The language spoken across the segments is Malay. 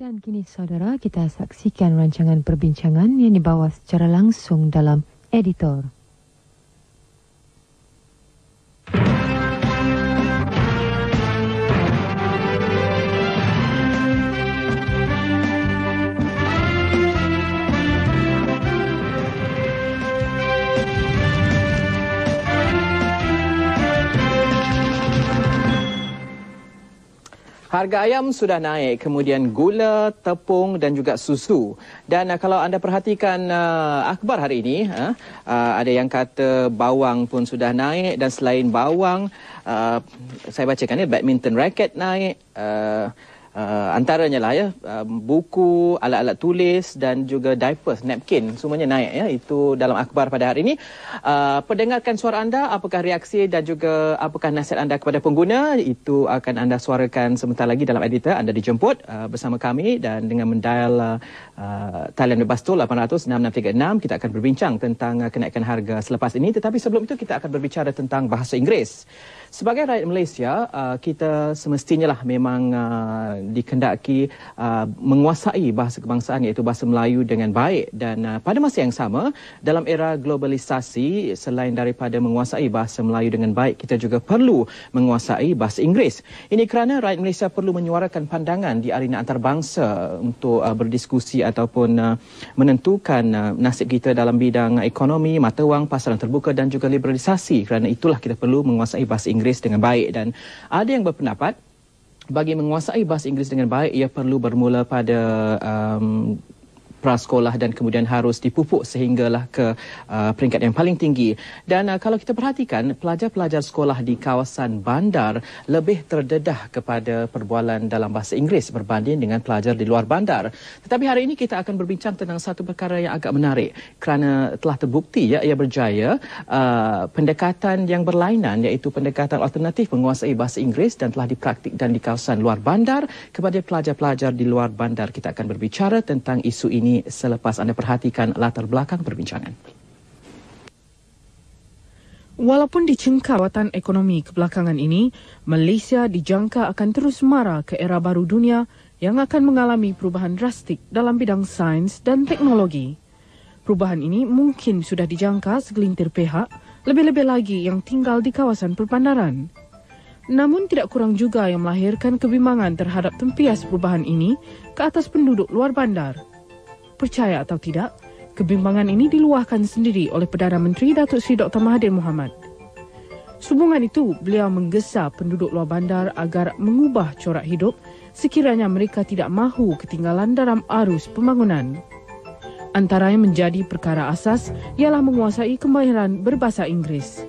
Dan kini saudara, kita saksikan rancangan perbincangan yang dibawa secara langsung dalam editor. Harga ayam sudah naik, kemudian gula, tepung dan juga susu. Dan kalau anda perhatikan akhbar hari ini, ada yang kata bawang pun sudah naik, dan selain bawang, saya bacakan ya, badminton racket naik, antaranya lah ya, buku, alat-alat tulis dan juga diapers, napkin, semuanya naik ya. Itu dalam akhbar pada hari ini. Pendengarkan suara anda, apakah reaksi dan juga apakah nasihat anda kepada pengguna, itu akan anda suarakan sebentar lagi dalam editor. Anda dijemput bersama kami dan dengan mendial talian bebas tu 800-6636, kita akan berbincang tentang kenaikan harga selepas ini. Tetapi sebelum itu kita akan berbicara tentang bahasa Inggeris. Sebagai rakyat Malaysia, kita semestinya lah memang dikendaki menguasai bahasa kebangsaan iaitu bahasa Melayu dengan baik. Dan pada masa yang sama, dalam era globalisasi, selain daripada menguasai bahasa Melayu dengan baik, kita juga perlu menguasai bahasa Inggeris. Ini kerana rakyat Malaysia perlu menyuarakan pandangan di arena antarabangsa untuk berdiskusi ataupun menentukan nasib kita dalam bidang ekonomi, mata wang, pasaran terbuka dan juga liberalisasi. Kerana itulah kita perlu menguasai bahasa Inggeris dengan baik. Dan ada yang berpendapat bagi menguasai bahasa Inggeris dengan baik, ia perlu bermula pada prasekolah dan kemudian harus dipupuk sehinggalah ke peringkat yang paling tinggi. Dan kalau kita perhatikan, pelajar-pelajar sekolah di kawasan bandar lebih terdedah kepada perbualan dalam bahasa Inggeris berbanding dengan pelajar di luar bandar. Tetapi hari ini kita akan berbincang tentang satu perkara yang agak menarik kerana telah terbukti ya, ia berjaya pendekatan yang berlainan iaitu pendekatan alternatif menguasai bahasa Inggeris dan telah dipraktikkan di kawasan luar bandar kepada pelajar-pelajar di luar bandar. Kita akan berbicara tentang isu ini selepas anda perhatikan latar belakang perbincangan. Walaupun dicengkar lawatan ekonomi kebelakangan ini, Malaysia dijangka akan terus mara ke era baru dunia yang akan mengalami perubahan drastik dalam bidang sains dan teknologi. Perubahan ini mungkin sudah dijangka segelintir pihak, lebih-lebih lagi yang tinggal di kawasan perbandaran. Namun tidak kurang juga yang melahirkan kebimbangan terhadap tempias perubahan ini ke atas penduduk luar bandar. Percaya atau tidak, kebimbangan ini diluahkan sendiri oleh Perdana Menteri Datuk Seri Dr. Mahathir Mohamad. Sehubungan itu, beliau menggesa penduduk luar bandar agar mengubah corak hidup sekiranya mereka tidak mahu ketinggalan dalam arus pembangunan. Antara yang menjadi perkara asas ialah menguasai kemahiran berbahasa Inggeris.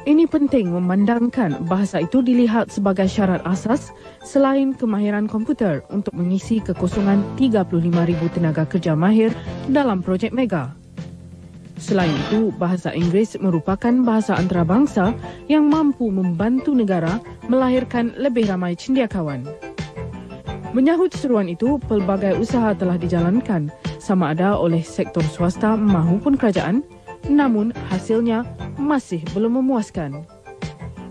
Ini penting memandangkan bahasa itu dilihat sebagai syarat asas selain kemahiran komputer untuk mengisi kekosongan 35,000 tenaga kerja mahir dalam projek mega. Selain itu, bahasa Inggeris merupakan bahasa antarabangsa yang mampu membantu negara melahirkan lebih ramai cendekiawan. Menyahut seruan itu, pelbagai usaha telah dijalankan sama ada oleh sektor swasta maupun kerajaan, namun hasilnya masih belum memuaskan.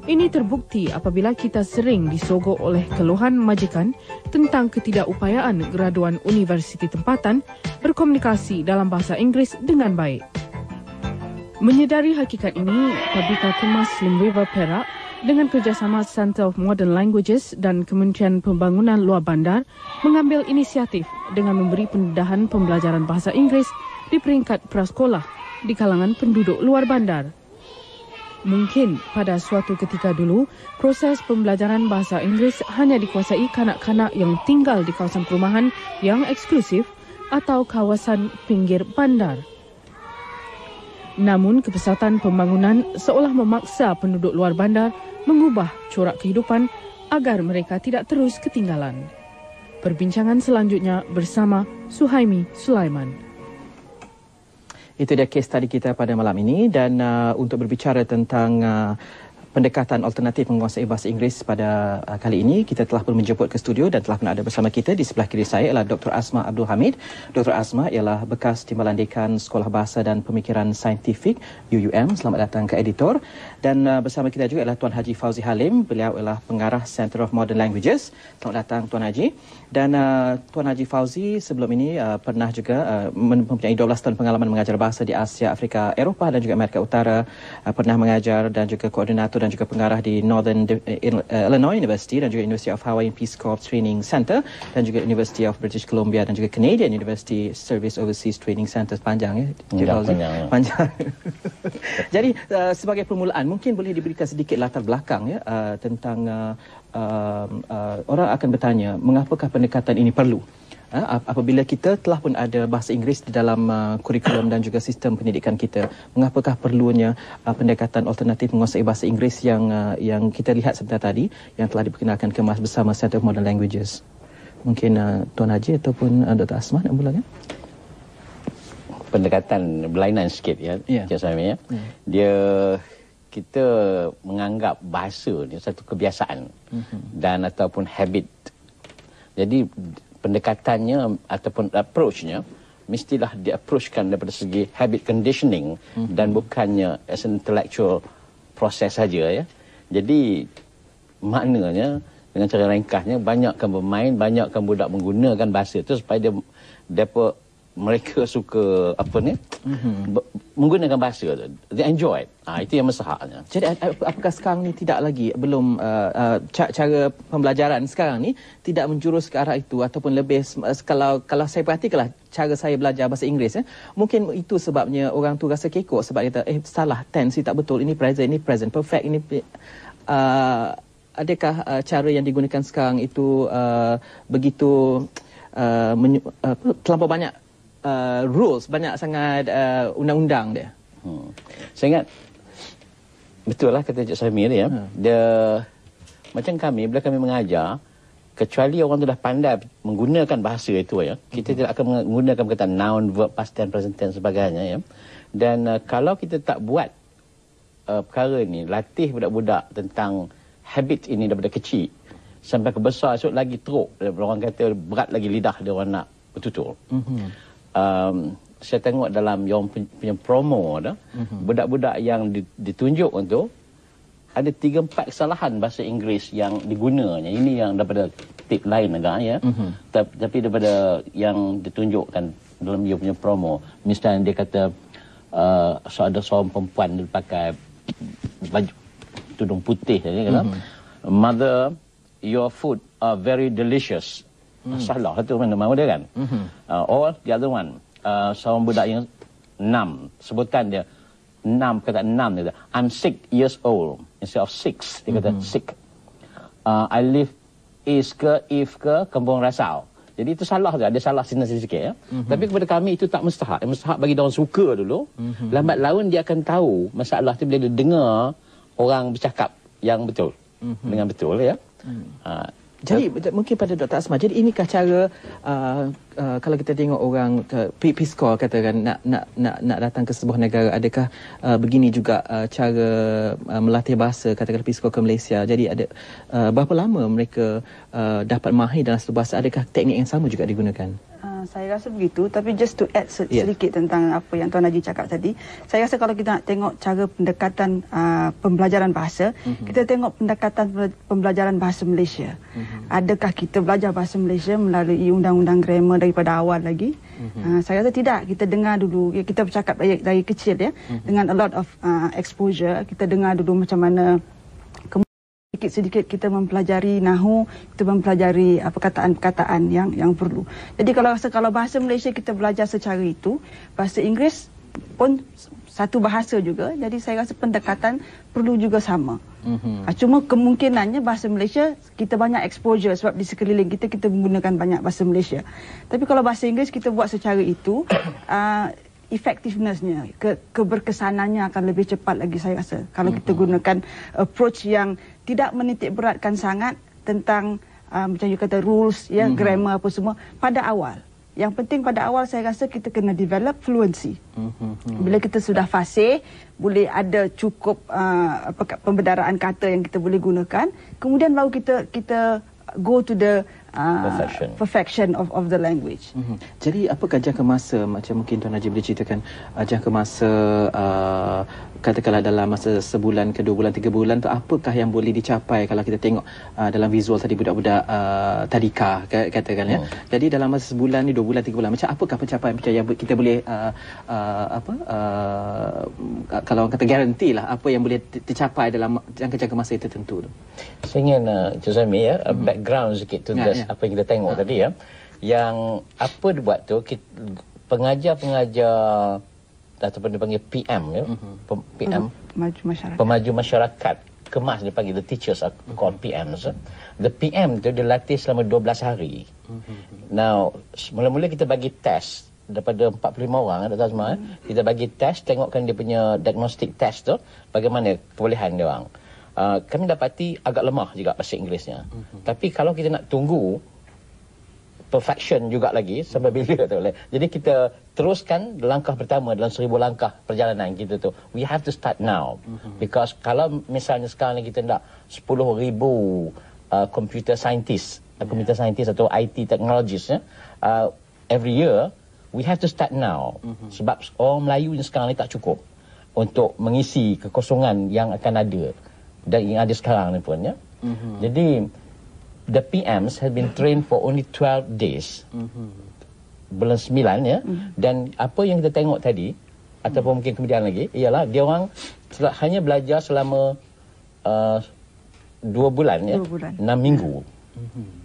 Ini terbukti apabila kita sering disogok oleh keluhan majikan tentang ketidakupayaan graduan universiti tempatan berkomunikasi dalam bahasa Inggeris dengan baik. Menyedari hakikat ini, Pabrika Kemas Slim River Perak dengan kerjasama Centre of Modern Languages dan Kementerian Pembangunan Luar Bandar mengambil inisiatif dengan memberi pendedahan pembelajaran bahasa Inggeris di peringkat prasekolah di kalangan penduduk luar bandar. Mungkin pada suatu ketika dulu, proses pembelajaran bahasa Inggeris hanya dikuasai kanak-kanak yang tinggal di kawasan perumahan yang eksklusif atau kawasan pinggir bandar. Namun, kepesatan pembangunan seolah memaksa penduduk luar bandar mengubah corak kehidupan agar mereka tidak terus ketinggalan. Perbincangan selanjutnya bersama Suhaimi Sulaiman. Itu dia kes tadi kita pada malam ini. Dan untuk berbicara tentang pendekatan alternatif menguasai bahasa Inggeris pada kali ini. Kita telah pun menjemput ke studio dan telah pun ada bersama kita di sebelah kiri saya ialah Dr. Asma Abdul Hamid. Dr. Asma ialah bekas Timbalan Dekan Sekolah Bahasa dan Pemikiran Saintifik UUM. Selamat datang ke editor. Dan bersama kita juga ialah Tuan Haji Fauzi Halim. Beliau ialah pengarah Center of Modern Languages. Selamat datang Tuan Haji. Dan Tuan Haji Fauzi sebelum ini pernah juga mempunyai 12 tahun pengalaman mengajar bahasa di Asia, Afrika, Eropah dan juga Amerika Utara. Pernah mengajar dan juga koordinator dan juga pengarah di Northern Illinois University dan juga University of Hawaii Peace Corps Training Center dan juga University of British Columbia dan juga Canadian University Service Overseas Training Center. Panjang ya? Panjang. Jadi sebagai permulaan mungkin boleh diberikan sedikit latar belakang ya tentang orang akan bertanya mengapakah pendekatan ini perlu apabila kita telah pun ada bahasa Inggeris di dalam kurikulum dan juga sistem pendidikan kita. Mengapakah perlunya pendekatan alternatif menguasai bahasa Inggeris yang kita lihat sebentar tadi yang telah diperkenalkan kemas bersama Center of Modern Languages. Mungkin Tuan Haji ataupun Dr. Asma nak mulakan? Pendekatan berlainan sikit ya, Cik Sami ya. Dia kita menganggap bahasa ni satu kebiasaan dan ataupun habit. Jadi pendekatannya ataupun approach-nya mestilah di-approachkan daripada segi habit conditioning dan bukannya as an intellectual process saja ya. Jadi maknanya dengan cara ringkasnya banyakkan bermain, banyakkan budak menggunakan bahasa itu supaya mereka suka menggunakan bahasa tu. They enjoy it. Itu yang mesahaknya. Jadi apakah sekarang ni belum cara pembelajaran sekarang ni tidak menjurus ke arah itu ataupun lebih kalau saya perhatikanlah cara saya belajar bahasa Inggeris ya, mungkin itu sebabnya orang tu rasa kekok sebab dia kata salah tense tak betul, ini present perfect, ini adakah cara yang digunakan sekarang itu begitu terlampau banyak rules, banyak sangat undang-undang dia. Saya ingat betul lah kata Cik Samir ya. Dia macam kami bila kami mengajar, kecuali orang tu dah pandai menggunakan bahasa itu ya, kita tidak akan menggunakan perkataan noun, verb, past tense, present tense sebagainya ya. Dan kalau kita tak buat perkara ini, latih budak-budak tentang habit ini daripada kecil sampai ke besar esok lagi teruk, orang kata berat lagi lidah dia orang nak bertutur. Saya tengok dalam yang punya promo dah, budak-budak yang ditunjuk untuk ada 3-4 kesalahan bahasa Inggeris yang digunanya. Ini yang daripada tip lain agak ya. Tapi daripada yang ditunjukkan dalam dia punya promo, misalnya dia kata ada seorang perempuan dia pakai baju tudung putih dia kata, "Mother, your food are very delicious." Salah tu mana mahu dia kan. Or the other one, seorang budak yang 6, sebutan dia 6, kata 6 dia kata, "I'm 6 years old" instead of 6 dia kata sick. "I live is ke if ke Kampung Rasau." Jadi itu salah tu, ada salah sikit ya. Tapi kepada kami itu tak mustahak. Mustahak bagi dia orang suka dulu. Lambat laun dia akan tahu masalah tu bila dia dengar orang bercakap yang betul. Dengan betul ya. Jadi mungkin pada Dr. Asma, jadi inikah cara kalau kita tengok orang Peace Corps katakan nak datang ke sebuah negara, adakah begini juga cara melatih bahasa katakan Peace Corps ke Malaysia? Jadi ada berapa lama mereka dapat mahir dalam satu bahasa? Adakah teknik yang sama juga digunakan? Saya rasa begitu, tapi just to add sedikit tentang apa yang Tuan Haji cakap tadi, saya rasa kalau kita nak tengok cara pendekatan pembelajaran bahasa, kita tengok pendekatan pembelajaran bahasa Malaysia. Adakah kita belajar bahasa Malaysia melalui undang-undang grammar daripada awal lagi? Saya rasa tidak. Kita dengar dulu, kita bercakap dari kecil ya, dengan a lot of exposure, kita dengar dulu macam mana sedikit-sedikit kita mempelajari nahu, kita mempelajari perkataan-perkataan yang perlu. Jadi kalau bahasa Malaysia kita belajar secara itu, bahasa Inggeris pun satu bahasa juga. Jadi saya rasa pendekatan perlu juga sama. Cuma kemungkinannya bahasa Malaysia kita banyak exposure sebab di sekeliling kita menggunakan banyak bahasa Malaysia. Tapi kalau bahasa Inggeris kita buat secara itu, effectiveness-nya, keberkesanannya akan lebih cepat lagi saya rasa. Kalau kita gunakan approach yang tidak menitik beratkan sangat tentang macam you kata rules, ya, grammar apa semua pada awal. Yang penting pada awal saya rasa kita kena develop fluency. Bila kita sudah fasih, boleh ada cukup pembedaraan kata yang kita boleh gunakan, kemudian baru kita go to the perfection of the language. Jadi apakah jangka masa, macam mungkin Tuan Najib boleh ceritakan jangka masa katakanlah dalam masa sebulan ke 2 bulan 3 bulan tu, apakah yang boleh dicapai kalau kita tengok dalam visual tadi budak-budak tadika katakan ya. Jadi dalam masa sebulan ni 2 bulan 3 bulan, macam apakah pencapaian yang kita boleh kalau orang kata garanti lah apa yang boleh tercapai dalam jangka-jangka masa tertentu tu. Saya ingin Jazami background sikit tu apa yang kita tengok tadi ya. Yang apa dibuat tu, pengajar-pengajar ataupun dipanggil PM ya. PM pemaju masyarakat, kemas dipanggil, the teachers are called PMs. The PM tu dilatih selama 12 hari. Now mula-mula kita bagi test daripada 45 orang, ada tahu semua kita bagi test, tengokkan dia punya diagnostic test tu bagaimana perolehan dia orang. Kami dapati agak lemah juga bahasa Inggerisnya. Tapi kalau kita nak tunggu perfection juga lagi sampai bila tu boleh. Jadi kita teruskan langkah pertama dalam 1000 langkah perjalanan kita tu. We have to start now. Because kalau misalnya sekarang ni kita nak 10,000 computer scientist atau IT technologists every year, we have to start now. Sebab orang Melayu ni sekarang ni tak cukup untuk mengisi kekosongan yang akan ada dan yang ada sekarang ni pun ya. Jadi the PMs have been trained for only 12 days. Bulan 9 ya. Dan apa yang kita tengok tadi ataupun mungkin kemudian lagi ialah dia orang hanya belajar selama 2 bulan ya. 6 minggu.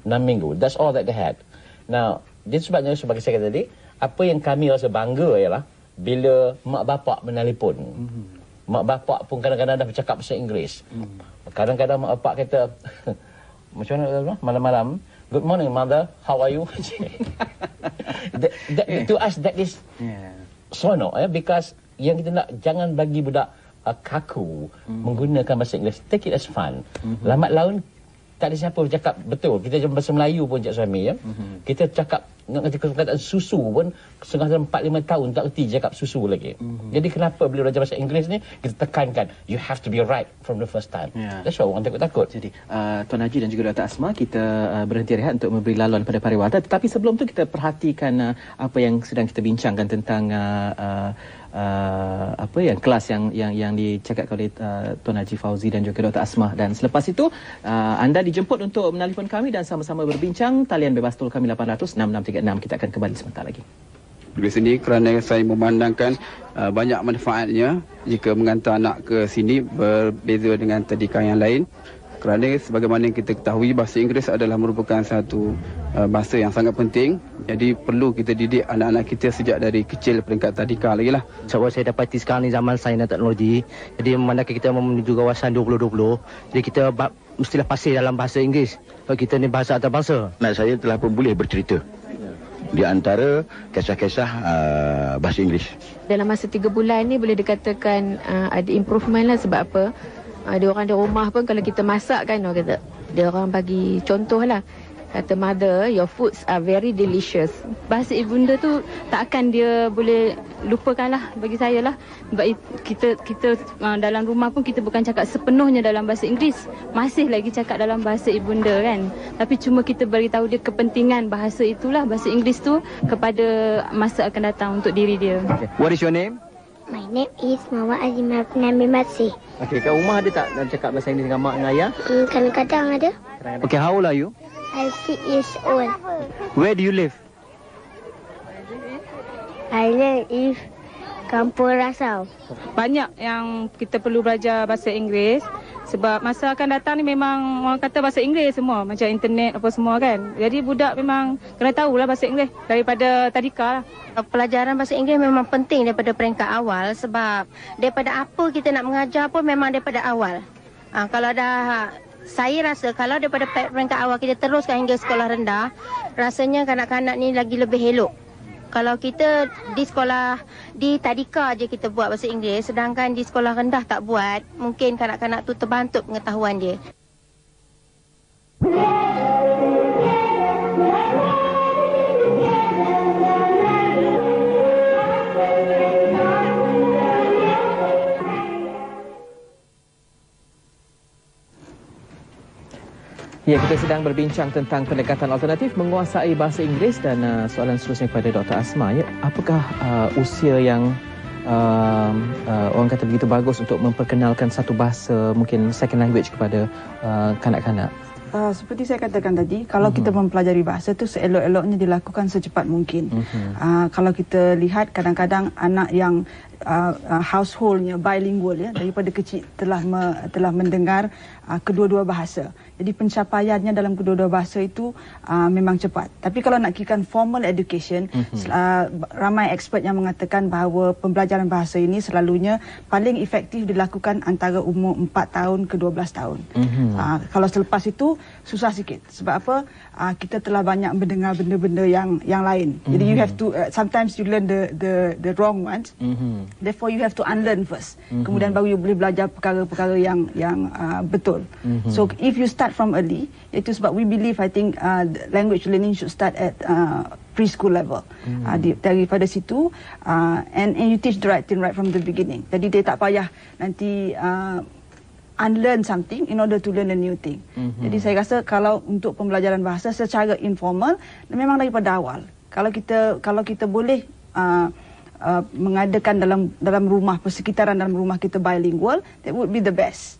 6 minggu. That's all that they had. Now, dia sebabnya sebagai saya kata tadi, apa yang kami rasa bangga ialah bila mak bapak menelpon. Mak bapak pun kadang-kadang dah bercakap bahasa Inggeris. Kadang-kadang mak bapak kata macam mana malam-malam, good morning mother, how are you? To us that is seronok because yang kita nak, jangan bagi budak kaku menggunakan bahasa Inggeris. Take it as fun. Lambat laun tak ada siapa bercakap betul. Kita cuma bahasa Melayu pun Cik Suami ya. Kita cakap nak ngerti kata susu pun setengah 4-5 tahun tak reti cakap susu lagi. Jadi kenapa bila belajar bahasa Inggeris ni kita tekankan you have to be right from the first time. That's why orang takut-takut. Jadi Tuan Haji dan juga Dr. Asma, kita berhenti rehat untuk memberi laluan pada pariwara. Tetapi sebelum tu kita perhatikan apa yang sedang kita bincangkan tentang apa yang kelas yang dicakapkan oleh Tuan Haji Fauzi dan juga Dr. Asma. Dan selepas itu anda dijemput untuk menelpon kami dan sama-sama berbincang. Talian bebas tol kami 800-6636. Kita akan kembali sebentar lagi. Di sini kerana saya memandangkan banyak manfaatnya jika mengantar anak ke sini berbeza dengan tadika yang lain. Kerana sebagaimana kita ketahui bahasa Inggeris adalah merupakan satu bahasa yang sangat penting. Jadi perlu kita didik anak-anak kita sejak dari kecil peringkat tadika lagi lah. Sebab saya dapati sekarang ni zaman sains dan teknologi. Jadi memandangkan kita menuju kawasan 2020. Jadi kita mestilah fasih dalam bahasa Inggeris. Sebab kita ni bahasa antarabangsa. Anak saya telah pun boleh bercerita di antara kisah-kisah bahasa Inggeris. Dalam masa 3 bulan ni boleh dikatakan ada improvement lah. Sebab apa? Dia orang di rumah pun kalau kita masak kan, orang kata, dia orang bagi contoh lah, kata mother, your foods are very delicious. Bahasa ibunda tu tak akan dia boleh lupakan lah bagi saya lah. Sebab kita dalam rumah pun kita bukan cakap sepenuhnya dalam bahasa Inggeris, masih lagi cakap dalam bahasa ibunda kan. Tapi cuma kita beritahu dia kepentingan bahasa itulah, bahasa Inggeris tu kepada masa akan datang untuk diri dia. What is your name? My name is Mawar Azimah Nami Masih. Okey, kat rumah ada tak cakap bahasa Inggeris dengan mak dengan ayah? Kadang-kadang ada. Okey, how old are you? I'm 6 years old. Where do you live? I live in Kampung Rasau. Banyak yang kita perlu belajar bahasa Inggeris sebab masa akan datang ni memang orang kata bahasa Inggeris semua, macam internet apa semua kan. Jadi budak memang kena tahulah bahasa Inggeris daripada tadika lah. Pelajaran bahasa Inggeris memang penting daripada peringkat awal sebab daripada apa kita nak mengajar pun memang daripada awal. Kalau dah, saya rasa kalau daripada peringkat awal kita teruskan hingga sekolah rendah, rasanya kanak-kanak ni lagi lebih elok. Kalau kita di sekolah, di tadika je kita buat bahasa Inggeris, sedangkan di sekolah rendah tak buat, mungkin kanak-kanak tu terbantuk pengetahuan dia. Ya, kita sedang berbincang tentang pendekatan alternatif menguasai bahasa Inggeris dan soalan seterusnya kepada Dr. Asma. Ya, apakah usia yang orang kata begitu bagus untuk memperkenalkan satu bahasa, mungkin second language kepada kanak-kanak? Seperti saya katakan tadi, kalau kita mempelajari bahasa itu seelok-eloknya dilakukan secepat mungkin. Kalau kita lihat kadang-kadang anak yang householdnya bilingual, ya, daripada kecil telah mendengar kedua-dua bahasa. Jadi pencapaiannya dalam kedua-dua bahasa itu memang cepat. Tapi kalau nak kirakan formal education, ramai expert yang mengatakan bahawa pembelajaran bahasa ini selalunya paling efektif dilakukan antara umur 4 tahun ke 12 tahun. Kalau selepas itu susah sikit. Sebab apa? Kita telah banyak mendengar benda-benda yang lain. Jadi you have to sometimes you learn the wrong ones. Therefore you have to unlearn first. Kemudian baru you boleh belajar perkara-perkara yang betul. So if you start from early, itu sebab we believe, I think language learning should start at preschool level. Daripada situ and you teach the right thing right from the beginning. Jadi dia tak payah nanti unlearn something in order to learn a new thing. Jadi saya rasa kalau untuk pembelajaran bahasa secara informal memang daripada awal. Kalau kita boleh mengadakan dalam rumah, persekitaran dalam rumah kita bilingual, that would be the best.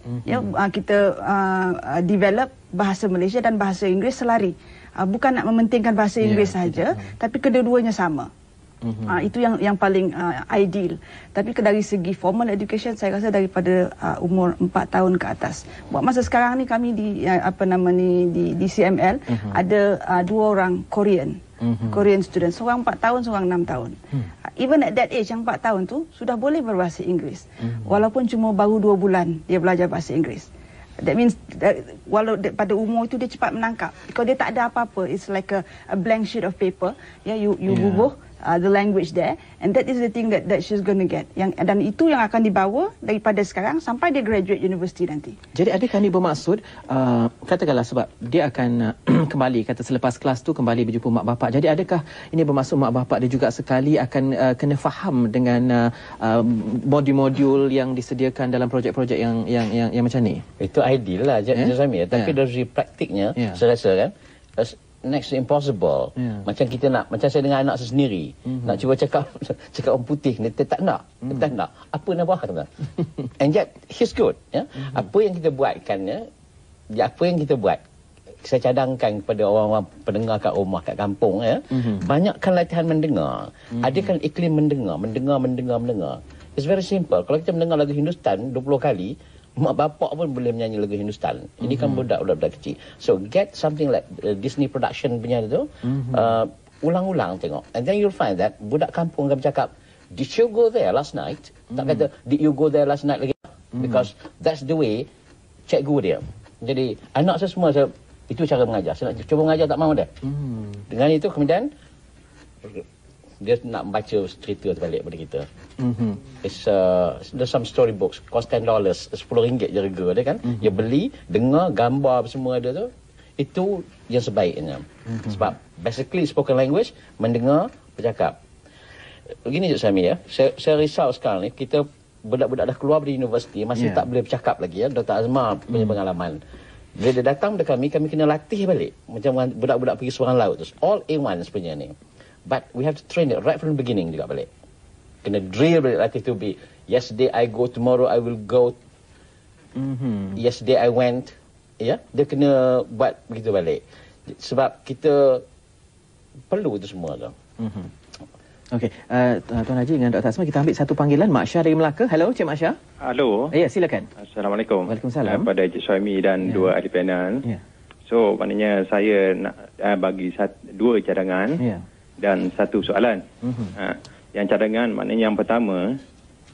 Kita develop bahasa Malaysia dan bahasa Inggeris selari. Bukan nak mementingkan bahasa Inggeris sahaja, tapi kedua-duanya sama. Itu yang paling ideal. Tapi dari segi formal education, saya rasa daripada umur 4 tahun ke atas. Buat masa sekarang ni kami di CML ada 2 orang Korean student, seorang 4 tahun, seorang 6 tahun. Even at that age, yang 4 tahun tu sudah boleh berbahasa Inggeris. Walaupun cuma baru 2 bulan dia belajar bahasa Inggeris. That means walau pada umur itu dia cepat menangkap. Kalau dia tak ada apa-apa, it's like a blank sheet of paper. You bubuh the language there, and that is the thing that she's going to get. Dan itu yang akan dibawa daripada sekarang sampai dia graduate university nanti. Jadi adakah ini bermaksud katakanlah sebab dia akan kembali, kata selepas kelas tu kembali berjumpa mak bapak. Jadi adakah ini bermaksud mak bapak dia juga sekali akan kena faham dengan modul-modul yang disediakan dalam projek-projek yang macam ni? Itu ideal lah Jazami, tapi dari praktiknya saya rasa kan next to impossible. Macam saya dengan anak saya sendiri, nak cuba cakap orang putih ni, dia tak nak. Apa nak buat? And yet he's good, ya. Apa yang kita buatkan, apa yang kita buat, saya cadangkan kepada orang-orang pendengar kat rumah, kat kampung, ya. Banyakkan latihan mendengar. Adakan iklim mendengar. It's very simple. Kalau kita mendengar lagu Hindustan 20 kali, mak bapak pun boleh menyanyi lagu Hindustan. Ini kan budak-budak kecil. So get something like Disney production punya tu, ulang-ulang tengok. And then you'll find that budak kampung akan bercakap, did you go there last night? Tak kata, did you go there last night lagi? Because that's the way cikgu dia. Jadi anak saya semua, itu cara mengajar. Saya nak cuba mengajar, tak mahu dia. Dengan itu kemudian dia nak baca cerita tu balik pada kita. There's some storybooks, cost $10, RM10 je harga dia kan. Dia beli, dengar, gambar semua ada tu. Itu yang sebaiknya. Sebab basically spoken language, mendengar, bercakap. Begini Cik Sami, ya. Saya risau sekarang ni, kita budak-budak dah keluar dari universiti, masih tak boleh bercakap lagi, ya. Dr. Azma punya pengalaman. Bila dia datang pada kami kena latih balik. Macam budak-budak pergi Surang Laut tu. All A1 sebenarnya ni. But we have to train it right from the beginning juga balik. Kena drill balik latih tu be. Yesterday I go, tomorrow I will go. Yesterday I went. Ya, dia kena buat begitu balik. Sebab kita perlu tu semua tu. Okey, Tuan Haji dengan Dr. Asma, kita ambil satu panggilan. Mak Syah dari Melaka. Hello, Cik Mak Syah. Halo. Ya, silakan. Assalamualaikum. Waalaikumsalam. Pada Cik Syami dan dua ahli panel. So, maknanya saya nak bagi dua cadangan. Dan satu soalan. Yang cadangan maknanya yang pertama,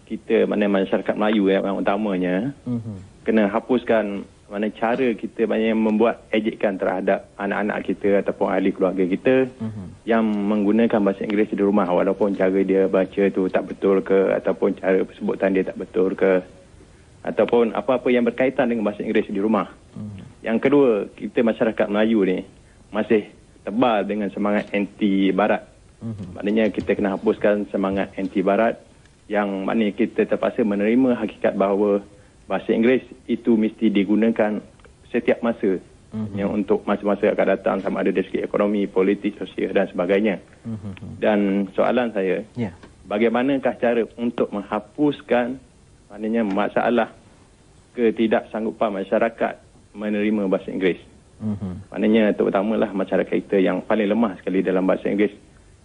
kita masyarakat Melayu yang utamanya kena hapuskan cara kita membuat ejekan terhadap anak-anak kita ataupun ahli keluarga kita yang menggunakan bahasa Inggeris di rumah, walaupun cara dia baca tu tak betul ke, ataupun cara persebutan dia tak betul ke, ataupun apa-apa yang berkaitan dengan bahasa Inggeris di rumah. Yang kedua, kita masyarakat Melayu ni masih tebal dengan semangat anti barat. Maknanya kita kena hapuskan semangat anti barat, yang maknanya kita terpaksa menerima hakikat bahawa bahasa Inggeris itu mesti digunakan setiap masa Yang untuk masa-masa akan datang, sama ada dari segi ekonomi, politik, sosial dan sebagainya. Dan soalan saya, bagaimanakah cara untuk menghapuskan maknanya masalah ketidaksanggupan masyarakat menerima bahasa Inggeris? Maknanya terutamalah masyarakat kita yang paling lemah sekali dalam bahasa Inggeris,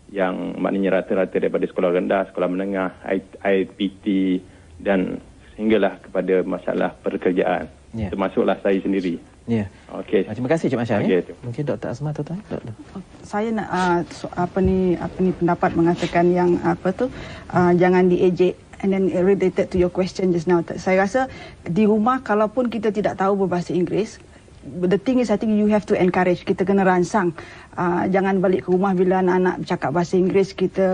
yang maknanya rata-rata daripada sekolah rendah, sekolah menengah, IPT dan sehinggalah kepada masalah pekerjaan. Termasuklah saya sendiri. Okey. Terima kasih Cik Mashar. Mungkin Dr. Azmah tuan. Saya nak apa ni pendapat mengatakan yang jangan diejek. And then related to your question just now, saya rasa di rumah kalaupun kita tidak tahu berbahasa Inggeris, the thing is I think you have to encourage. Kita kena rangsang. Jangan balik ke rumah bila anak-anak bercakap bahasa Inggeris kita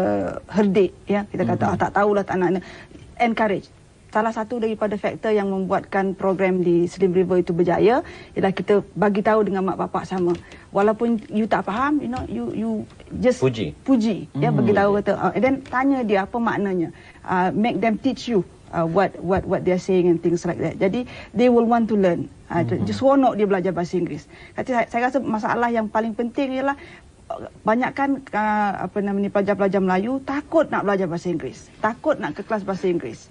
herdik, ya. Kita kata tak tahulah tak nak. Encourage. Salah satu daripada faktor yang membuatkan program di Slim River itu berjaya ialah kita bagi tahu dengan mak bapak sama. Walaupun you tak faham, you just puji, ya, bagi tahu kata, and then tanya dia apa maknanya. Make them teach you what they are saying and things like that. Jadi they will want to learn. Seronok dia belajar bahasa Inggeris. Saya rasa masalah yang paling penting ialah banyakkan pelajar-pelajar Melayu takut nak belajar bahasa Inggeris, takut nak ke kelas bahasa Inggeris.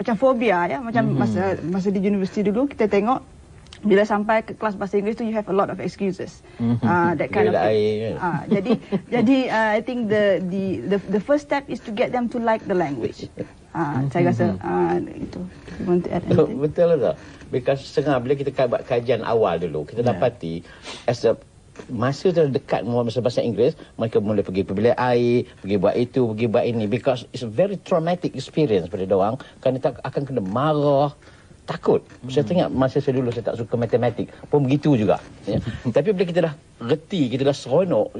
Macam fobia, ya, macam masa di universiti dulu kita tengok bila sampai ke kelas bahasa Inggeris tu you have a lot of excuses. That kind of thing. Jadi I think the first step is to get them to like the language. Saya rasa itu. Betul tak? Because bila kita buat kajian awal dulu, kita dapati as a masa terdekat masa bahasa Inggeris, mereka mulai pergi bilik air, pergi buat itu, pergi buat ini, because it's a very traumatic experience pada diorang, kerana tak akan kena marah, takut. Saya teringat masa saya dulu saya tak suka matematik pun begitu juga, ya. Tapi bila kita dah reti, kita dah seronok,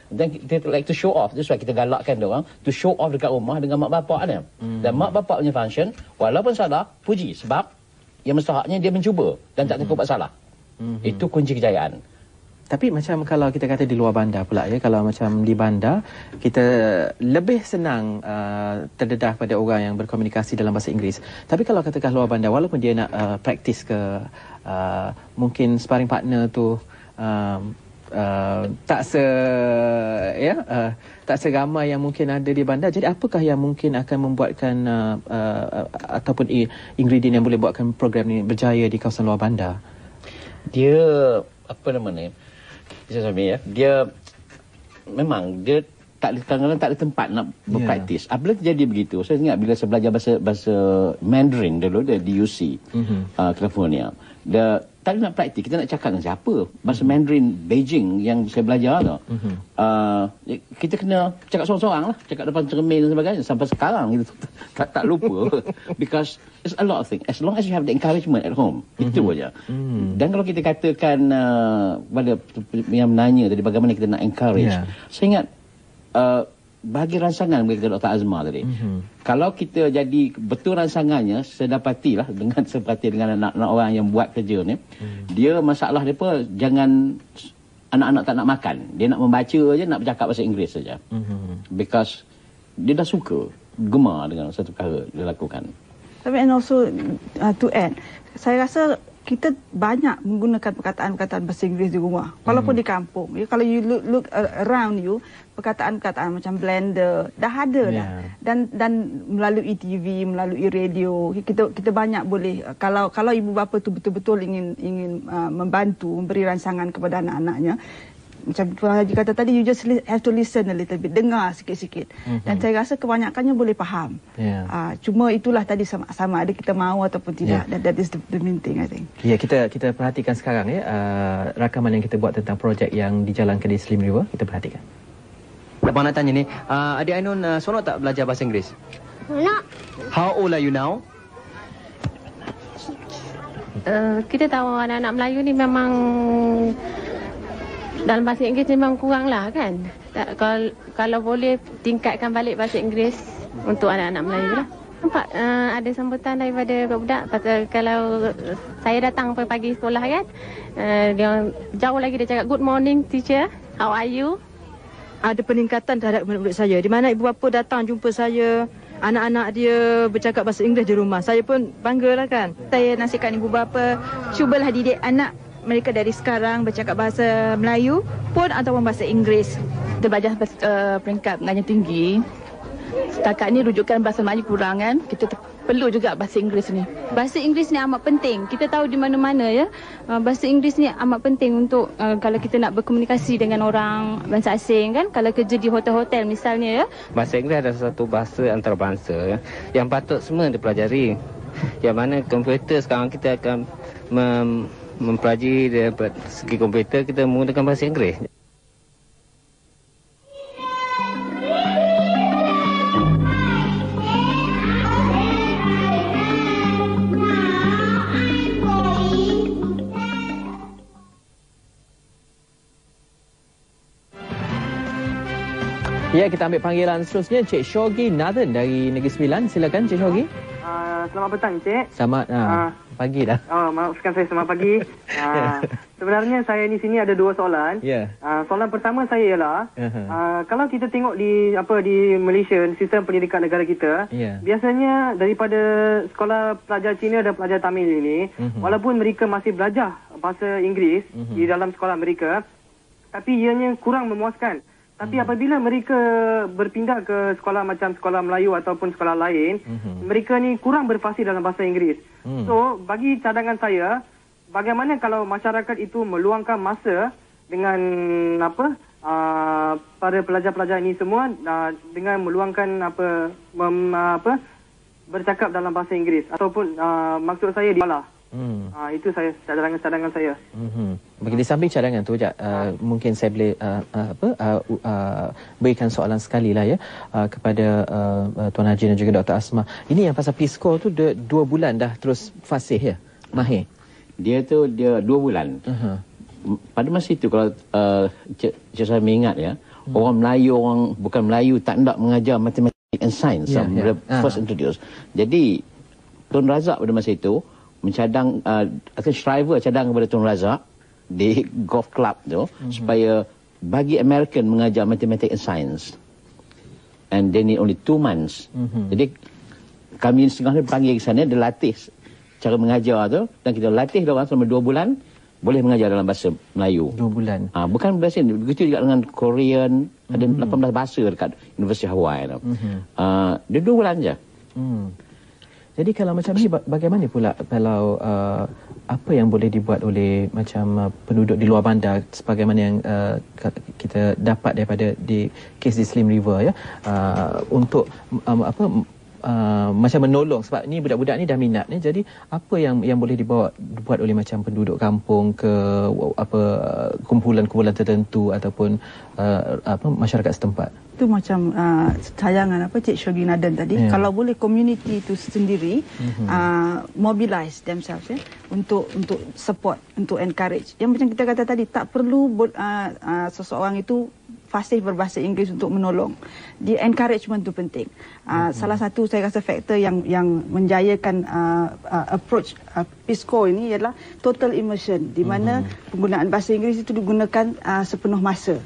dan kita like to show off. That's why kita galakkan diorang to show off dekat rumah dengan mak bapak dia. Dan mak bapak punya function, walaupun salah, puji, sebab yang mustahaknya dia mencuba dan tak takut buat salah. Itu kunci kejayaan. Tapi macam kalau kita kata di luar bandar pula, ya, kalau macam di bandar kita lebih senang terdedah pada orang yang berkomunikasi dalam bahasa Inggeris. Tapi kalau katakan luar bandar, walaupun dia nak praktis ke mungkin sparring partner tu tak seramai yang mungkin ada di bandar. Jadi apakah yang mungkin akan membuatkan ataupun ingredient yang boleh buatkan program ni berjaya di kawasan luar bandar? Dia apa namanya? Dia memang dia kadang-kadang tak ada tempat nak berpraktis. Apabila terjadi begitu, saya ingat bila saya belajar bahasa Mandarin dulu di UC California, dia tak nak praktis. Kita nak cakap dengan siapa? Bahasa Mandarin Beijing yang saya belajar tu. Kita kena cakap seorang-seorang lah, cakap depan cermin dan sebagainya. Sampai sekarang kita tak lupa. Because it's a lot of things. As long as you have the encouragement at home, itu aja. Dan kalau kita katakan pada yang menanya tadi bagaimana kita nak encourage, saya ingat bagi ransangan bagi Dr. Azmah tadi. Kalau kita jadi betul ransangannya, saya dapatilah seperti dengan anak-anak orang yang buat kerja ni, dia masalah dia apa, jangan anak-anak tak nak makan, dia nak membaca aja, nak bercakap bahasa Inggeris saja. Because dia dah suka, gemar dengan satu perkara dia lakukan. Tapi and also to add, saya rasa kita banyak menggunakan perkataan-perkataan bahasa Inggeris di rumah, walaupun di kampung. Ya, kalau you look around you, perkataan-perkataan macam blender dah ada dah. Dan melalui TV, melalui radio, kita banyak boleh, kalau ibu bapa tu betul-betul ingin membantu, memberi ransangan kepada anak-anaknya. Macam Tuan Haji kata tadi, you just have to listen a little bit, dengar sikit-sikit. Dan saya rasa kebanyakannya boleh faham. Cuma itulah tadi sama ada kita mahu ataupun tidak. That is the main thing, I think. Ya, kita perhatikan sekarang, ya, rakaman yang kita buat tentang projek yang dijalankan di Slim River. Kita perhatikan. Abang nak tanya ni, adik Ainun seronok tak belajar bahasa Inggeris? Seronok. How old are you now? Kita tahu anak-anak Melayu ni memang dalam bahasa Inggeris memang kurang lah kan. Kalau boleh tingkatkan balik bahasa Inggeris untuk anak-anak Melayu lah. Nampak ada sambutan daripada budak-budak. Pasal kalau saya datang pagi sekolah kan, dia jauh lagi dia cakap, good morning teacher, how are you? Ada peningkatan terhadap murid-murid saya. Di mana ibu bapa datang jumpa saya, anak-anak dia bercakap bahasa Inggeris di rumah. Saya pun banggalah kan. Saya nasihatkan ibu bapa, cubalah didik anak mereka dari sekarang bercakap bahasa Melayu pun ataupun bahasa Inggeris. Kita belajar peringkat mengajar tinggi. Setakat ni rujukan bahasa Melayu kurang kan. Kita perlu juga bahasa Inggeris ni. Bahasa Inggeris ni amat penting. Kita tahu di mana-mana ya. Bahasa Inggeris ni amat penting untuk kalau kita nak berkomunikasi dengan orang bangsa asing kan. Kalau kerja di hotel-hotel misalnya ya. Bahasa Inggeris adalah satu bahasa antarabangsa ya, yang patut semua dipelajari. Yang mana komputer sekarang kita akan mempelajari dari segi komputer, kita menggunakan bahasa Inggeris. Ya, kita ambil panggilan seterusnya Cik Shogi Nathan dari Negeri Sembilan. Silakan Cik Shogi. Selamat petang, Cik. Selamat pagi dah. Maafkan saya, selamat pagi. Sebenarnya saya di sini ada dua soalan. Ya. Soalan pertama saya ialah kalau kita tengok di Malaysia, sistem pendidikan negara kita, biasanya daripada sekolah pelajar Cina dan pelajar Tamil ini, walaupun mereka masih belajar bahasa Inggeris di dalam sekolah mereka, tapi ianya kurang memuaskan. Tapi apabila mereka berpindah ke sekolah macam sekolah Melayu ataupun sekolah lain, mereka ni kurang berfasih dalam bahasa Inggeris. So, bagi cadangan saya, bagaimana kalau masyarakat itu meluangkan masa dengan para pelajar-pelajar ini semua dengan meluangkan bercakap dalam bahasa Inggeris ataupun maksud saya di sekolah. Itu saya cadangan saya. Bagi di samping cadangan tu, mungkin saya boleh berikan soalan sekali lah ya kepada Tuan Haji dan juga Dr. Asmah. Ini yang pasal Peace Corps tu 2 bulan dah terus fasih ya, Mahir? Dia 2 bulan. Pada masa itu kalau Cik Sami ingat ya, orang Melayu, orang bukan Melayu tak nak mengajar matematik and science first introduced. Jadi Tun Razak pada masa itu mencadang Shriver cadang kepada Tun Razak di golf club tu supaya bagi American mengajar matematik and science, and they need only 2 months. Jadi kami setengah ni panggil ke sana, dia latih cara mengajar tu, dan kita latih dia orang selama 2 bulan boleh mengajar dalam bahasa Melayu. 2 bulan. Bukan bahasa ini, begitu juga dengan Korean, ada 18 bahasa dekat University Hawaii tu. Dia 2 bulan je. Jadi kalau macam ni, bagaimana pula kalau apa yang boleh dibuat oleh macam penduduk di luar bandar sebagaimana yang kita dapat daripada di kes di Slim River ya, untuk macam menolong, sebab ni budak-budak ni dah minat ni, jadi apa yang boleh dibuat oleh macam penduduk kampung ke kumpulan-kumpulan tertentu ataupun masyarakat setempat? Itu macam cadangan Cik Shogi Nathan tadi, kalau boleh community itu sendiri mobilize themselves ya, untuk support, untuk encourage. Yang macam kita kata tadi, tak perlu seseorang itu fasih berbahasa Inggeris untuk menolong. Di encouragement itu penting. Salah satu saya rasa faktor yang menjayakan approach Peace Corps ini ialah total immersion, di mana penggunaan bahasa Inggeris itu digunakan sepenuh masa.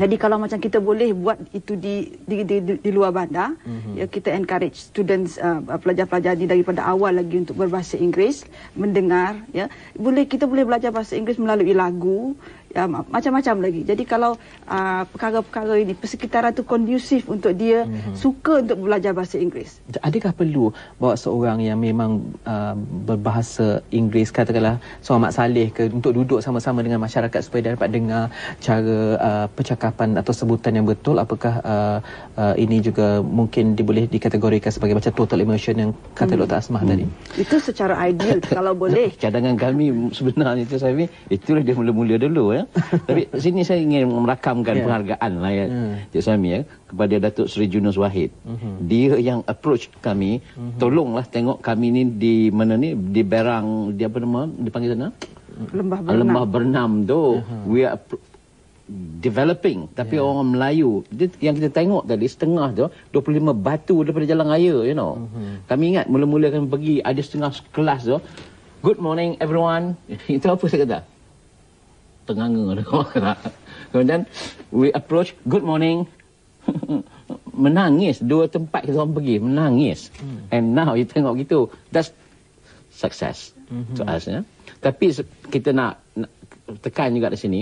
Jadi kalau macam kita boleh buat itu di luar bandar, ya, kita encourage students, pelajar-pelajar daripada awal lagi untuk berbahasa Inggeris, mendengar, ya, kita boleh belajar bahasa Inggeris melalui lagu, ya, macam-macam lagi. Jadi kalau perkara-perkara ini, persekitaran itu kondusif untuk dia suka untuk belajar bahasa Inggeris. Adakah perlu bawa seorang yang memang berbahasa Inggeris, katakanlah seorang Mak Saleh ke, untuk duduk sama-sama dengan masyarakat supaya dia dapat dengar cara percakapan atau sebutan yang betul? Apakah ini juga mungkin boleh dikategorikan sebagai macam total immersion yang kata Dr. Asmah tadi? Itu secara ideal kalau boleh. Cadangan kami sebenarnya itu saya itulah dia mula-mula dulu ya. Tapi sini saya ingin merakamkan penghargaan lah ya, Cik Sami ya, kepada Datuk Seri Junus Wahid. Dia yang approach kami, tolonglah tengok kami ni di mana ni, di Berang, di apa nama dipanggil sana? Lembah Bernam tu. We are developing, tapi orang Melayu yang kita tengok tadi setengah tu 25 batu daripada jalan raya, you know. Kami ingat mula-mula kami pergi ada setengah kelas tu, good morning everyone. Itu apa saya kata? Tenganga dah. Kemudian we approach, good morning. Menangis, 2 tempat kita orang pergi menangis. And now you tengok gitu, that's success. to us, ya. Tapi kita nak tekan juga di sini,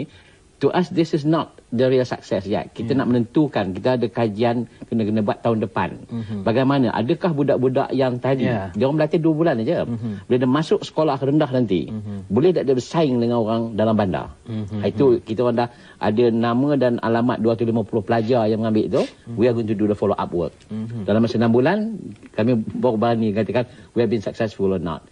to us this is not the real success yet. Kita nak menentukan, kita ada kajian kena buat tahun depan. Bagaimana, adakah budak-budak yang tadi dia orang berlatih 2 bulan aja, bila dia masuk sekolah rendah nanti, boleh tak dia bersaing dengan orang dalam bandar? Itu kita orang dah ada nama dan alamat 250 pelajar yang mengambil itu. We are going to do the follow up work. Dalam masa 6 bulan kami baru berani katakan we have been successful or not.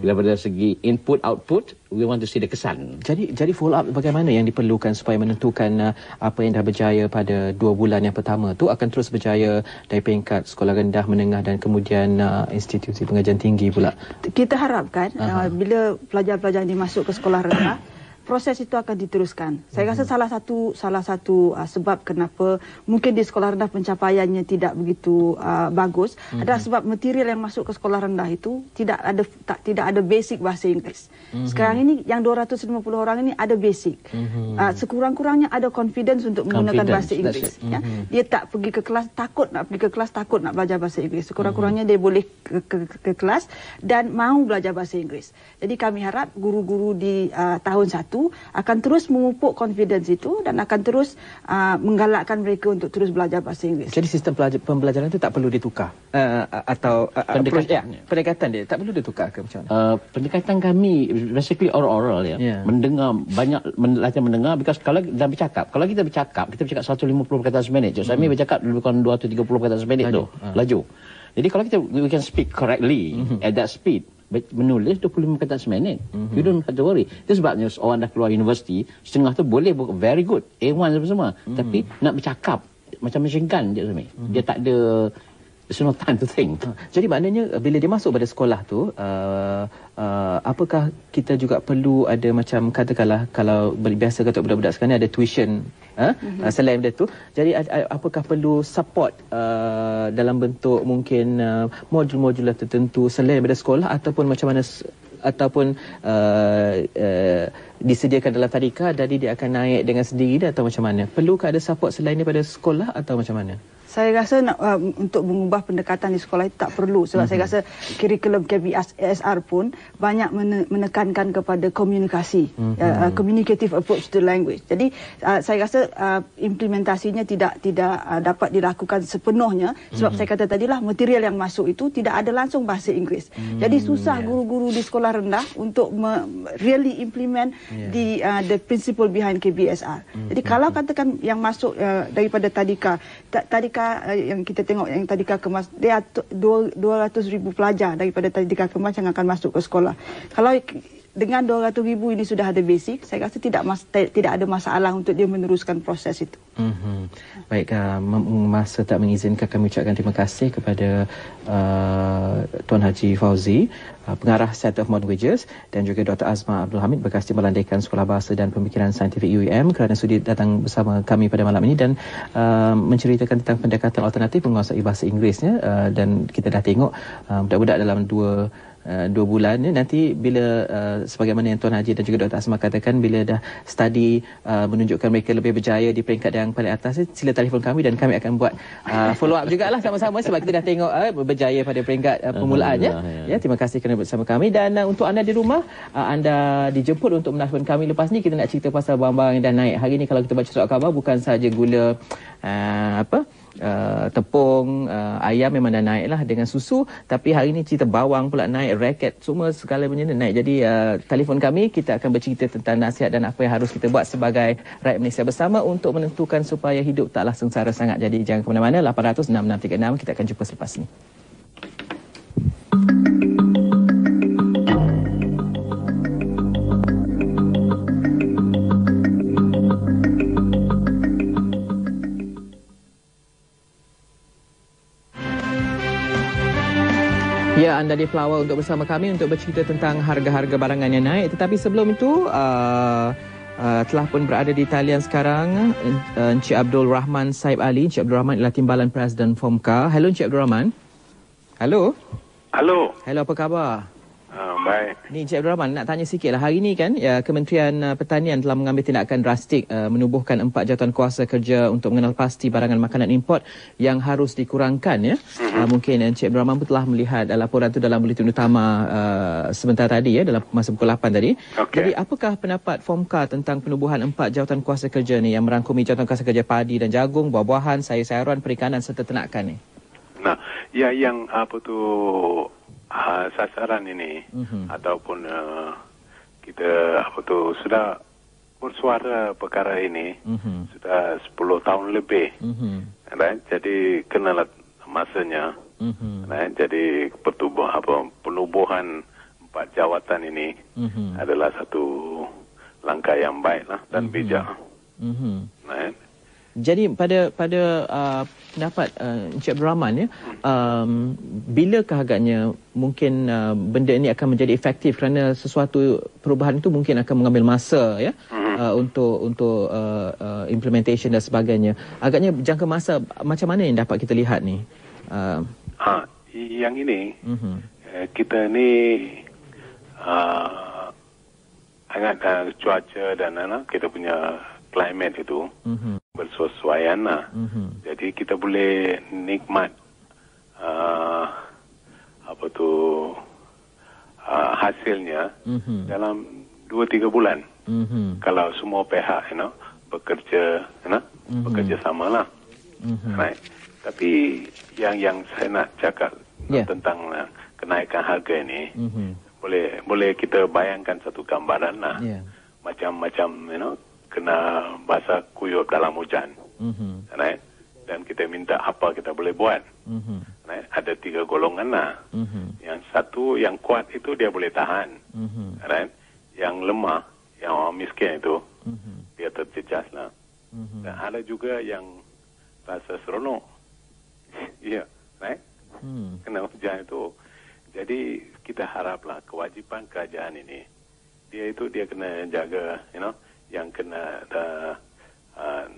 Daripada segi input output, we want to see the kesan. Jadi follow up bagaimana yang diperlukan supaya menentukan apa yang dah berjaya pada 2 bulan yang pertama tu akan terus berjaya dari peringkat sekolah rendah, menengah dan kemudian institusi pengajian tinggi pula. Kita harapkan bila pelajar-pelajar ini masuk ke sekolah rendah, proses itu akan diteruskan. Saya rasa salah satu sebab kenapa mungkin di sekolah rendah pencapaiannya tidak begitu bagus adalah sebab material yang masuk ke sekolah rendah itu tidak ada basic bahasa Inggeris. Sekarang ini yang 250 orang ini ada basic. Sekurang-kurangnya ada confidence untuk menggunakan bahasa Inggeris. Ya. Dia tak pergi ke kelas, takut nak pergi ke kelas, takut nak belajar bahasa Inggeris. Sekurang-kurangnya dia boleh ke kelas dan mahu belajar bahasa Inggeris. Jadi kami harap guru-guru di tahun 1 akan terus memupuk confidence itu dan akan terus menggalakkan mereka untuk terus belajar bahasa Inggeris. Jadi sistem pembelajaran itu tak perlu ditukar atau pendekatan dia tak perlu ditukar ke macam mana? Pendekatan kami basically oral ya. Mendengar banyak, latihan mendengar, because kalau dalam bercakap, kalau kita bercakap 150 perkataan seminit. Saya bercakap lebih kurang 230 perkataan seminit tu laju. Jadi kalau kita we can speak correctly at that speed, menulis 25 perkataan seminit. You don't have to worry. Itu sebabnya orang dah keluar universiti, setengah tu boleh very good, A1 semua. Tapi nak bercakap macam machine gun je Zumi. Dia tak ada, there's no time to think. Jadi maknanya bila dia masuk pada sekolah tu, apakah kita juga perlu ada macam katakanlah kalau biasa kata budak-budak sekarang ni ada tuition selain dari tu, jadi apakah perlu support dalam bentuk mungkin modul-modul tertentu selain daripada sekolah, ataupun macam mana, ataupun disediakan dalam tadika jadi dia akan naik dengan sendiri atau macam mana? Perlukah ada support selain daripada sekolah atau macam mana? Saya rasa untuk mengubah pendekatan di sekolah itu tak perlu, sebab saya rasa kurikulum KBSR pun banyak menekankan kepada komunikasi, communicative approach to language. Jadi saya rasa implementasinya tidak dapat dilakukan sepenuhnya, sebab saya kata tadilah material yang masuk itu tidak ada langsung bahasa Inggeris. Jadi susah guru-guru di sekolah rendah untuk really implement the principle behind KBSR. Jadi kalau katakan yang masuk daripada tadika yang kita tengok, yang tadika kemas, dia 200,000 pelajar daripada tadika kemas yang akan masuk ke sekolah. Kalau dengan 200,000 ini sudah ada basic, saya rasa tidak ada masalah untuk dia meneruskan proses itu. Baik, masa tak mengizinkan, kami ucapkan terima kasih kepada Tuan Haji Fauzi, pengarah Center of Modern Languages, dan juga Dr. Azma Abdul Hamid, bekas Timbalan Dekan Sekolah Bahasa dan Pemikiran Saintifik UUM, kerana sudi datang bersama kami pada malam ini dan menceritakan tentang pendekatan alternatif menguasai bahasa Inggerisnya. Dan kita dah tengok budak-budak dalam 2 bulan ni, nanti bila sebagaimana yang Tuan Haji dan juga Dr. Azma katakan, bila dah study menunjukkan mereka lebih berjaya di peringkat yang paling atas, sila telefon kami dan kami akan buat follow up jugalah sama-sama, sebab kita dah tengok berjaya pada peringkat permulaannya. Ya, terima kasih kerana bersama kami. Dan untuk anda di rumah, anda dijemput untuk menelpon kami lepas ni. Kita nak cerita pasal barang-barang yang dah naik hari ni. Kalau kita baca surat khabar, bukan saja gula tepung, ayam memang dah naik lah dengan susu, tapi hari ni cerita bawang pula naik, raket, semua segala benda naik. Jadi telefon kami, kita akan bercerita tentang nasihat dan apa yang harus kita buat sebagai rakyat Malaysia bersama untuk menentukan supaya hidup taklah sengsara sangat. Jadi jangan ke mana-mana. 800 6636, kita akan jumpa selepas ni. Ya, anda di Flower untuk bersama kami untuk bercerita tentang harga-harga barangan yang naik. Tetapi sebelum itu, telah pun berada di talian sekarang Encik Abdul Rahman Saib Ali. Encik Abdul Rahman adalah Timbalan Presiden FOMCA. Hello Encik Abdul Rahman. Hello. Hello. Hello, apa khabar? Baik. Ni Encik Abdul Rahman nak tanya sikit lah. Hari ni kan Kementerian Pertanian telah mengambil tindakan drastik menubuhkan 4 jawatan kuasa kerja untuk mengenal pasti barangan makanan import yang harus dikurangkan ya. Mungkin Encik Abdul Rahman pun telah melihat laporan tu dalam buletin utama sebentar tadi ya, dalam masa pukul 8 tadi. Jadi apakah pendapat Fomka tentang penubuhan 4 jawatan kuasa kerja ni yang merangkumi jawatan kuasa kerja padi dan jagung, buah-buahan, sayur-sayuran, perikanan serta ternakan ni? Nah, ya yang sasaran ini ataupun kita sudah bersuara perkara ini sudah 10 tahun lebih. Right? Jadi kenalah masanya. Right? Jadi penubuhan 4 jawatan ini adalah satu langkah yang baik lah dan bijak. Right? Jadi pada pendapat Encik Abdul Rahman ya, bilakah agaknya mungkin benda ini akan menjadi efektif, kerana sesuatu perubahan itu mungkin akan mengambil masa ya untuk implementation dan sebagainya. Agaknya jangka masa macam mana yang dapat kita lihat ni? Yang ini kita ni sangat cuaca dan kita punya climate itu bersesuaian lah. Jadi kita boleh nikmat hasilnya dalam 2-3 bulan. Kalau semua pihak bekerja bekerja sama lah. Right. Tapi yang saya nak cakap tentang kenaikan harga ini, boleh kita bayangkan satu gambaran lah. Macam-macam kena basah kuyup dalam hujan. Right? Dan kita minta apa kita boleh buat. Right? Ada 3 golongan lah. Yang satu, yang kuat itu dia boleh tahan. Right? Yang lemah, yang orang miskin itu, dia terjejas lah. Dan ada juga yang rasa seronok. Ya, right? Kena hujan itu. Jadi kita haraplah kewajipan kerajaan ini, dia kena jaga, yang kena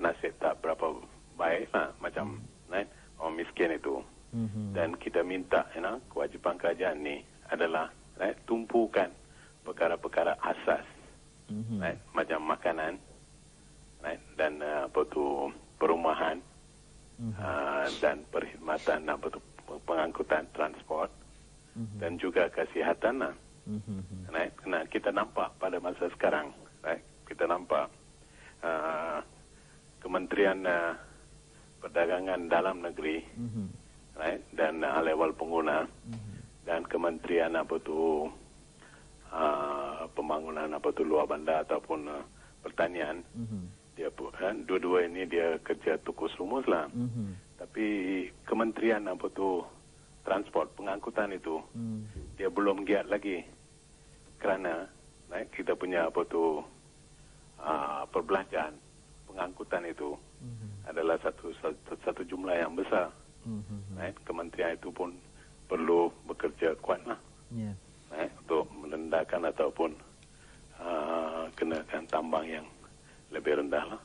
nasib tak berapa baik lah, macam orang miskin itu. Dan kita minta kewajipan kerajaan ni adalah tumpukan perkara-perkara asas, macam makanan, dan perumahan, dan perkhidmatan, pengangkutan transport, dan juga kesihatan lah. Nah, kita nampak pada masa sekarang, kita nampak Kementerian Perdagangan Dalam Negeri, dan level pengguna, dan Kementerian Pembangunan luar bandar ataupun pertanian, dia dua-dua ini dia kerja tukus rumus lah. Tapi Kementerian transport, pengangkutan itu, dia belum giat lagi, kerana kita punya perbelanjaan pengangkutan itu adalah satu jumlah yang besar. Kementerian itu pun perlu bekerja kuat lah, untuk merendahkan ataupun kenakan tambang yang lebih rendah lah.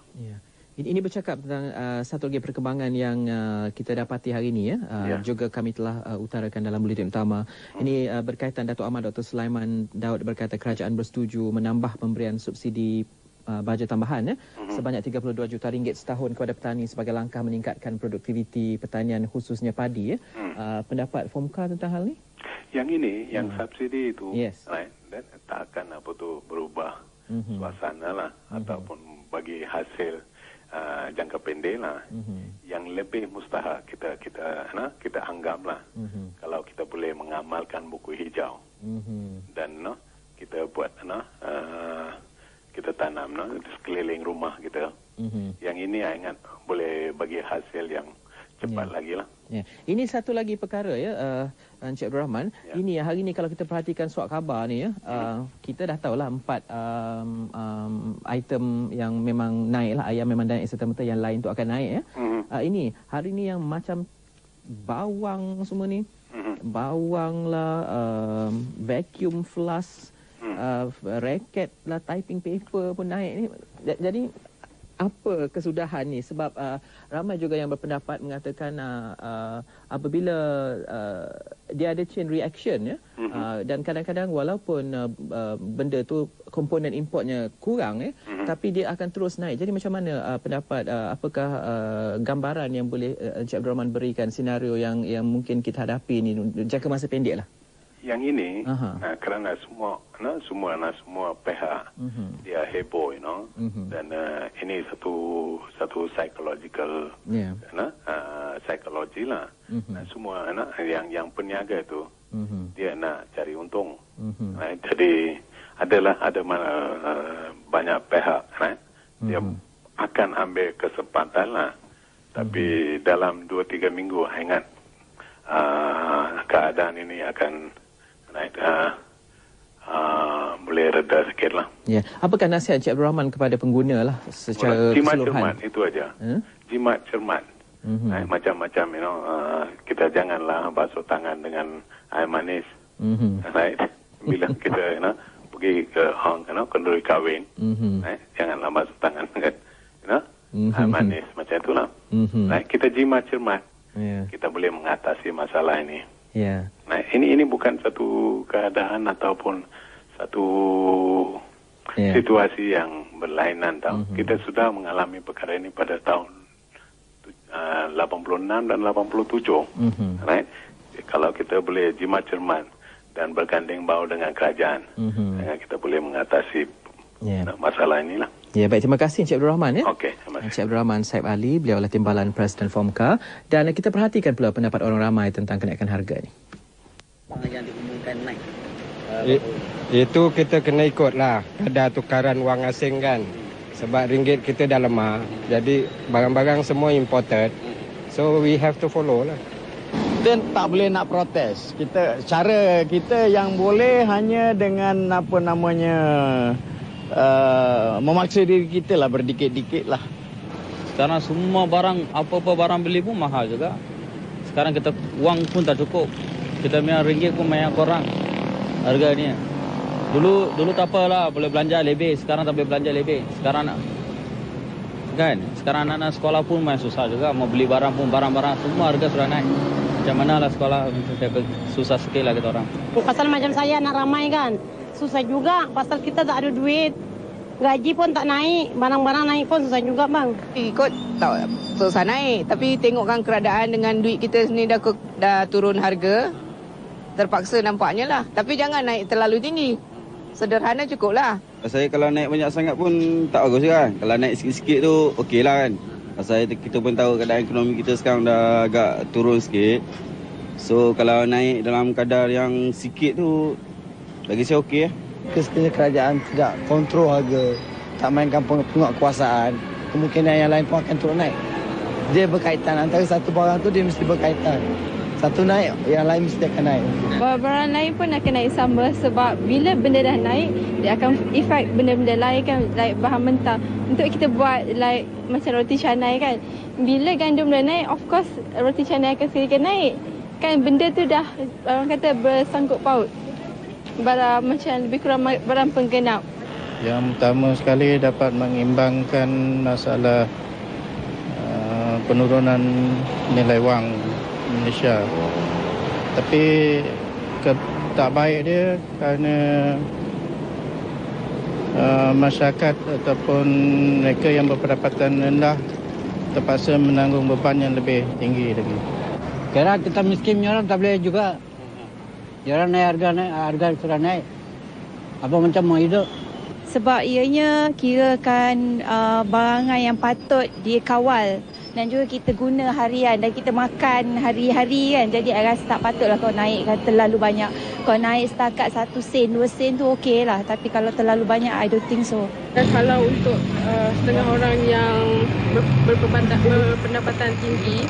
Ini bercakap tentang satu lagi perkembangan yang kita dapati hari ini ya. Juga kami telah utarakan dalam buletin utama. Ini berkaitan Datuk Ahmad Dr. Sulaiman Daud berkata kerajaan bersetuju menambah pemberian subsidi bajet tambahan sebanyak RM32 juta setahun kepada petani sebagai langkah meningkatkan produktiviti pertanian khususnya padi. Pendapat Fomka tentang hal ni? Yang ini, yang subsidi itu, dan tak akan berubah suasana lah, ataupun bagi hasil jangka pendek lah. Yang lebih mustahak kita anggap lah, kalau kita boleh mengamalkan buku hijau, dan kita buat kita tanam di sekeliling rumah kita. Yang ini saya ingat boleh bagi hasil yang cepat lagi lah. Ini satu lagi perkara ya, Encik Abdul Rahman. Ini hari ni kalau kita perhatikan surat khabar ni ya, kita dah tahulah 4 item yang memang naik lah. Ayam memang naik serta-merta, yang lain tu akan naik ya. Ini hari ni yang macam bawang semua ni, bawang lah, vacuum flask, raket lah, typing paper pun naik ni. Jadi apa kesudahan ni? Sebab ramai juga yang berpendapat mengatakan apabila dia ada chain reaction ya, dan kadang-kadang walaupun benda tu komponen importnya kurang tapi dia akan terus naik. Jadi macam mana pendapat apakah gambaran yang boleh Encik Abdul Rahman berikan senario yang mungkin kita hadapi ni jangka masa pendek lah? Yang ini kerana semua pihak dia heboh, dan ini satu psychological psikologi lah. Semua yang peniaga tu dia nak cari untung. Jadi ada banyak pihak dia akan ambil kesempatan lah. Tapi dalam 2-3 minggu ingat keadaan ini akan boleh reda sikit lah. Ya. Apakah nasihat Encik Abdul Rahman kepada pengguna lah secara keseluruhan? Jimat cermat itu aja. Jimat cermat. Macam-macam, kita janganlah basuh tangan dengan air manis. Bila kita pergi ke kenduri kahwin, janganlah basuh tangan dengan air manis macam itulah. Kita jimat cermat, kita boleh mengatasi masalah ini. Ini bukan satu keadaan ataupun satu situasi yang berlainan tau. Kita sudah mengalami perkara ini pada tahun 86 dan 87. Kalau kita boleh jimat cermat dan bergandeng bahu dengan kerajaan, kita boleh mengatasi masalah inilah. Ya, baik, terima kasih Encik Abdul Rahman ya. Okey, terima kasih. Encik Abdul Rahman Saib Ali, beliau adalah Timbalan Presiden Fomka, dan kita perhatikan pula pendapat orang ramai tentang kenaikan harga ni. Yang diumumkan naik. Itu kita kena ikutlah kadar tukaran wang asing kan. Sebab ringgit kita dah lemah. Jadi barang-barang semua imported. So we have to follow lah. Kita tak boleh nak protes. Cara kita yang boleh hanya dengan memaksa diri kita lah, berdikit-dikit lah. Sekarang semua barang, apa-apa barang beli pun mahal juga. Sekarang kita wang pun tak cukup. Kita punya ringgit pun banyak korang harga ni. Dulu tak apalah, boleh belanja lebih. Sekarang tak boleh belanja lebih. Sekarang anak-anak sekolah pun main susah juga. Mau beli barang pun, barang-barang semua harga sudah naik. Macam mana lah sekolah, susah sikit lah kita orang. Pasal macam saya anak ramai kan, susah juga. Pasal kita tak ada duit. Gaji pun tak naik, barang-barang naik pun susah juga bang. Ikut tak susah naik, tapi tengokkan keadaan dengan duit kita sendiri dah turun harga. Terpaksa nampaknya lah. Tapi jangan naik terlalu tinggi. Sederhana cukup lah. Saya kalau naik banyak sangat pun tak bagus kan. Kalau naik sikit-sikit tu okey lah kan. Pasal kita pun tahu keadaan ekonomi kita sekarang dah agak turun sikit. So kalau naik dalam kadar yang sikit tu, bagi saya okey lah. Sekiranya kerajaan tidak kontrol harga, tak mainkan penguatkuasaan, kemungkinan yang lain pun akan turun naik. Dia berkaitan, antara satu barang tu dia mesti berkaitan. Satu naik, yang lain mesti akan naik. Barang lain pun akan naik sama sebab bila benda dah naik, dia akan efek benda-benda lain kan, like bahan mentah. Untuk kita buat like macam roti canai kan, bila gandum dah naik, of course roti canai akan sedikit naik. Kan benda tu dah orang kata bersangkut paut. Barang macam lebih kurang barang penggenap. Yang pertama sekali dapat mengimbangkan masalah penurunan nilai wang Malaysia. Tapi tak baik dia kerana masyarakat ataupun mereka yang berpendapatan rendah terpaksa menanggung beban yang lebih tinggi lagi. Kerana kita miskin orang tak boleh juga. Orang naik harga sudah naik. Apa macam mau hidup? Sebab ianya kirakan barangan yang patut dikawal dan juga kita guna harian dan kita makan hari-hari kan. Jadi saya rasa tak patutlah kau naikkan terlalu banyak. Kau naik setakat 1 sen, 2 sen tu okey lah. Tapi kalau terlalu banyak, I don't think so. Dan kalau untuk setengah orang yang berpendapatan tinggi,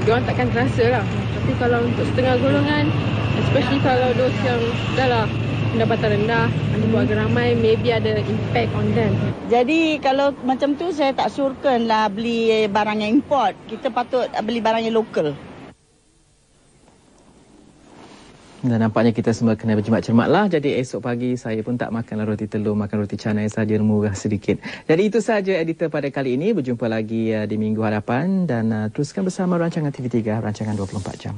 diorang takkan terasa lah. Tapi kalau untuk setengah golongan, especially kalau those yang dah lah pendapatan rendah, ada keluarga ramai, maybe ada impact on them. Jadi kalau macam tu saya tak suruhkan lah beli barang yang import. Kita patut beli barang yang lokal. Dan nampaknya kita semua kena berjimat cermatlah. Jadi esok pagi saya pun tak makan roti telur, makan roti canai saja, murah sedikit. Jadi itu saja editor pada kali ini. Berjumpa lagi di minggu hadapan dan teruskan bersama rancangan TV3, rancangan 24 jam.